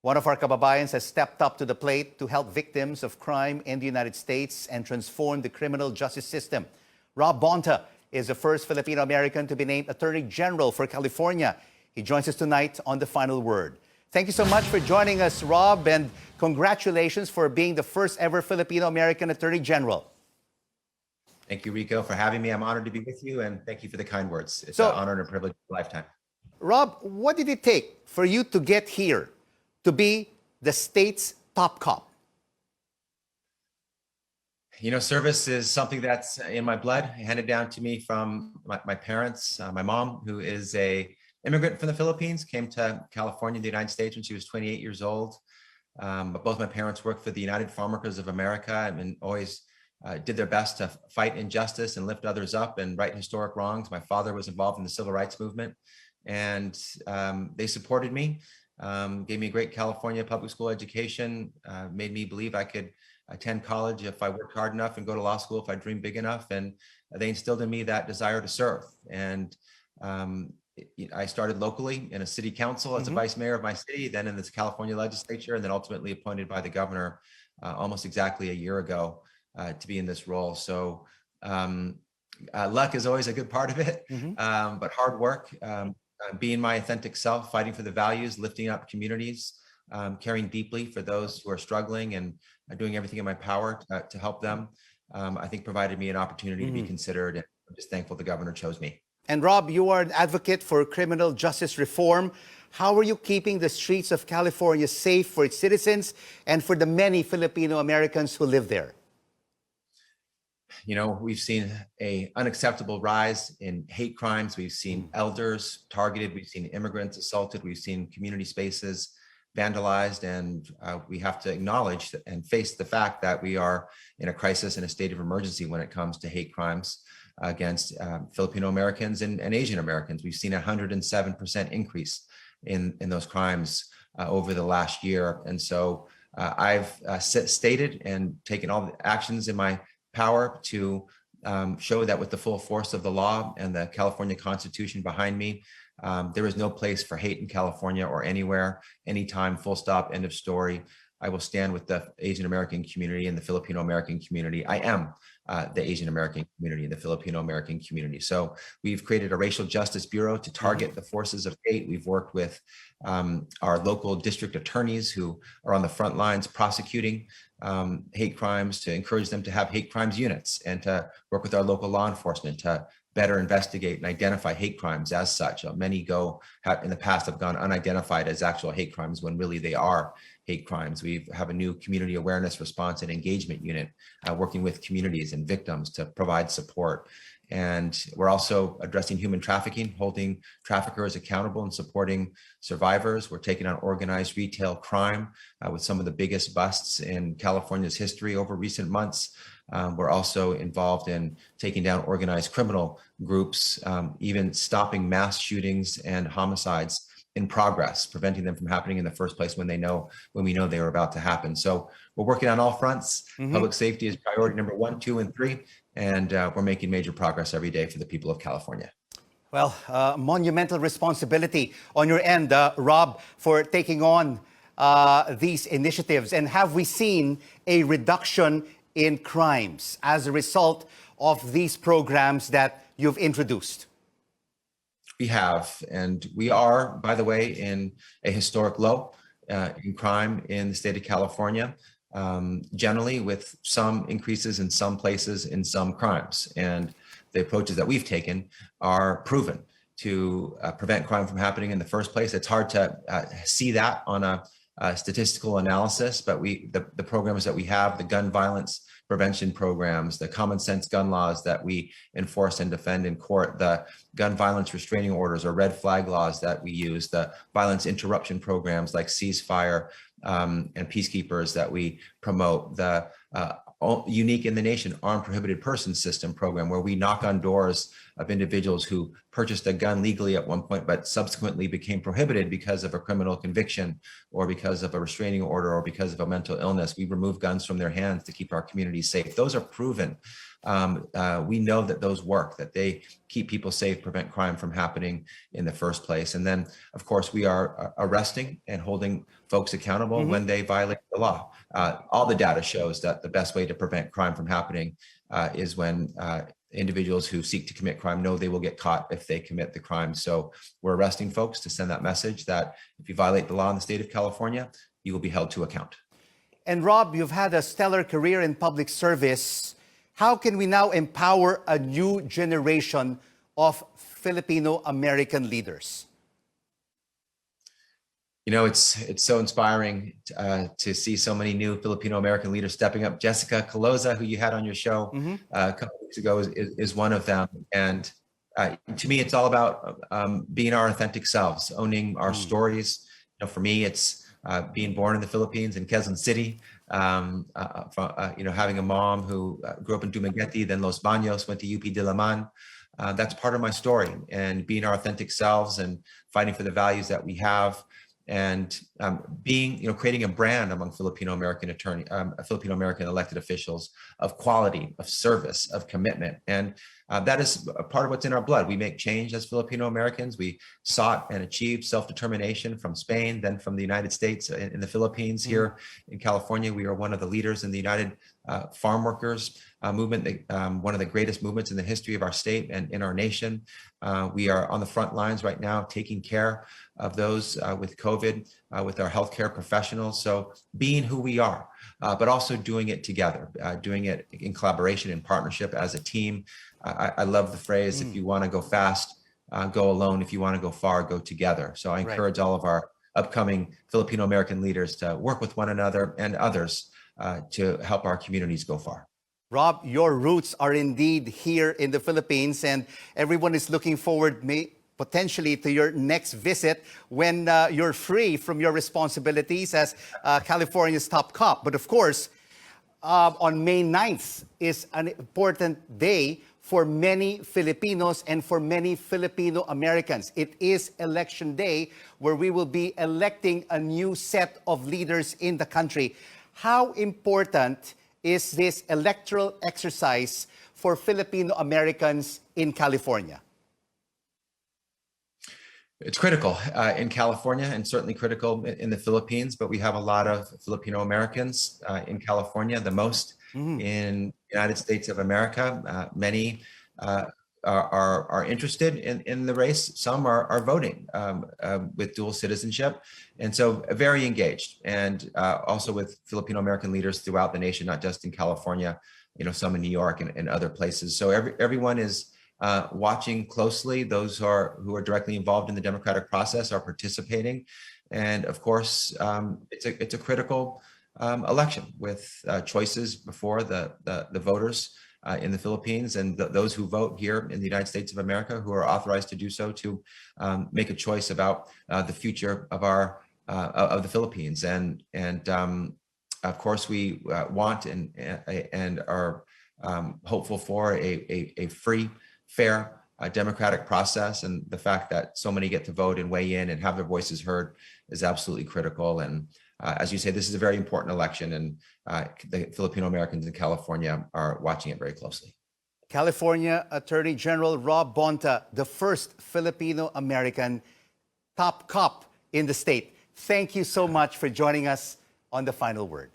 One of our kababayans has stepped up to the plate to help victims of crime in the United States and transform the criminal justice system. Rob Bonta is the first Filipino American to be named Attorney General for California. He joins us tonight on The Final Word. Thank you so much for joining us, Rob, and congratulations for being the first ever Filipino American Attorney General. Thank you, Rico, for having me. I'm honored to be with you, and thank you for the kind words. It's an honor and a privilege of a lifetime. Rob, what did it take for you to get here to be the state's top cop? You know, service is something that's in my blood, handed down to me from my parents. My mom, who is an immigrant from the Philippines, came to California, the United States, when she was 28 years old. But both my parents worked for the United Farm Workers of America and always did their best to fight injustice and lift others up and right historic wrongs. My father was involved in the civil rights movement, and they supported me, gave me a great California public school education, made me believe I could attend college if I worked hard enough and go to law school if I dreamed big enough. And they instilled in me that desire to serve. And I started locally in a city council as a vice mayor of my city, then in this California legislature, and then ultimately appointed by the governor almost exactly a year ago to be in this role. So luck is always a good part of it, but hard work, being my authentic self, fighting for the values, lifting up communities, caring deeply for those who are struggling, and doing everything in my power to help them, I think provided me an opportunity to be considered. And I'm just thankful the governor chose me. And Rob, you are an advocate for criminal justice reform. How are you keeping the streets of California safe for its citizens and for the many Filipino Americans who live there? You know, we've seen an unacceptable rise in hate crimes. We've seen elders targeted. We've seen immigrants assaulted. We've seen community spaces vandalized. And we have to acknowledge and face the fact that we are in a crisis and a state of emergency when it comes to hate crimes against Filipino Americans and Asian Americans. We've seen a 107% increase in those crimes over the last year. And so I've stated and taken all the actions in my power to show that with the full force of the law and the California Constitution behind me, there is no place for hate in California or anywhere, anytime, full stop, end of story. I will stand with the Asian American community and the Filipino American community. I am the Asian American community and the Filipino American community. So we've created a racial justice bureau to target the forces of hate. We've worked with our local district attorneys who are on the front lines prosecuting hate crimes, to encourage them to have hate crimes units, and to work with our local law enforcement to better investigate and identify hate crimes as such. Many in the past have gone unidentified as actual hate crimes when really they are hate crimes. We have a new community awareness, response, and engagement unit working with communities and victims to provide support. And we're also addressing human trafficking, holding traffickers accountable and supporting survivors. We're taking on organized retail crime with some of the biggest busts in California's history over recent months. We're also involved in taking down organized criminal groups, even stopping mass shootings and homicides in progress, preventing them from happening in the first place when we know they were about to happen. So we're working on all fronts. Public safety is priority number 1, 2, and 3. And we're making major progress every day for the people of California. Well, monumental responsibility on your end, Rob, for taking on these initiatives. And have we seen a reduction in crimes as a result of these programs that you've introduced? We have, and we are, by the way, in a historic low in crime in the state of California. Generally, with some increases in some places in some crimes. And the approaches that we've taken are proven to prevent crime from happening in the first place. It's hard to see that on a statistical analysis, but the programs that we have, the gun violence prevention programs, the common sense gun laws that we enforce and defend in court, the gun violence restraining orders or red flag laws that we use, the violence interruption programs like ceasefire and peacekeepers that we promote, the unique in the nation armed prohibited persons system program, where we knock on doors of individuals who purchased a gun legally at one point, but subsequently became prohibited because of a criminal conviction or because of a restraining order or because of a mental illness. We remove guns from their hands to keep our communities safe. Those are proven. We know that those work, that they keep people safe, prevent crime from happening in the first place. And then, of course, we are arresting and holding folks accountable when they violate the law. All the data shows that the best way to prevent crime from happening is when individuals who seek to commit crime know they will get caught if they commit the crime. So we're arresting folks to send that message that if you violate the law in the state of California, you will be held to account. And Rob, you've had a stellar career in public service. How can we now empower a new generation of Filipino American leaders? You know, it's so inspiring to see so many new Filipino American leaders stepping up. Jessica Caloza, who you had on your show a couple weeks ago, is one of them. And to me, it's all about being our authentic selves, owning our stories. You know, for me, it's being born in the Philippines in Quezon City. You know, having a mom who grew up in Dumaguete, then Los Baños, went to UP Diliman. That's part of my story, and being our authentic selves and fighting for the values that we have. And being, you know, creating a brand among Filipino American Filipino American elected officials of quality, of service, of commitment. And that is a part of what's in our blood. We make change as Filipino Americans. We sought and achieved self-determination from Spain, then from the United States in the Philippines. Here in California, we are one of the leaders in the United Farm Workers movement, one of the greatest movements in the history of our state and in our nation. We are on the front lines right now, taking care of those with COVID, with our healthcare professionals. So being who we are, but also doing it together, doing it in collaboration, in partnership as a team. I love the phrase, if you want to go fast, go alone. If you want to go far, go together. So I encourage all of our upcoming Filipino American leaders to work with one another and others to help our communities go far. Rob, your roots are indeed here in the Philippines, and everyone is looking forward potentially to your next visit when you're free from your responsibilities as California's top cop. But of course, on May 9th is an important day for many Filipinos and for many Filipino Americans. It is election day where we will be electing a new set of leaders in the country. How important is this electoral exercise for Filipino Americans in California? It's critical in California and certainly critical in the Philippines, but we have a lot of Filipino Americans in California, the most in the United States of America. Many are interested in the race. Some are voting with dual citizenship, and so very engaged. And also with Filipino American leaders throughout the nation, not just in California. You know, some in New York and other places. So everyone is watching closely. Those who are directly involved in the democratic process are participating, and of course, it's a critical election with choices before the voters in the Philippines and those who vote here in the United States of America, who are authorized to do so, to make a choice about the future of of the Philippines. And of course, we want and are hopeful for a free, fair, democratic process. And the fact that so many get to vote and weigh in and have their voices heard is absolutely critical. And as you say, this is a very important election, and the Filipino Americans in California are watching it very closely. California Attorney General Rob Bonta, the first Filipino American top cop in the state. Thank you so much for joining us on The Final Word.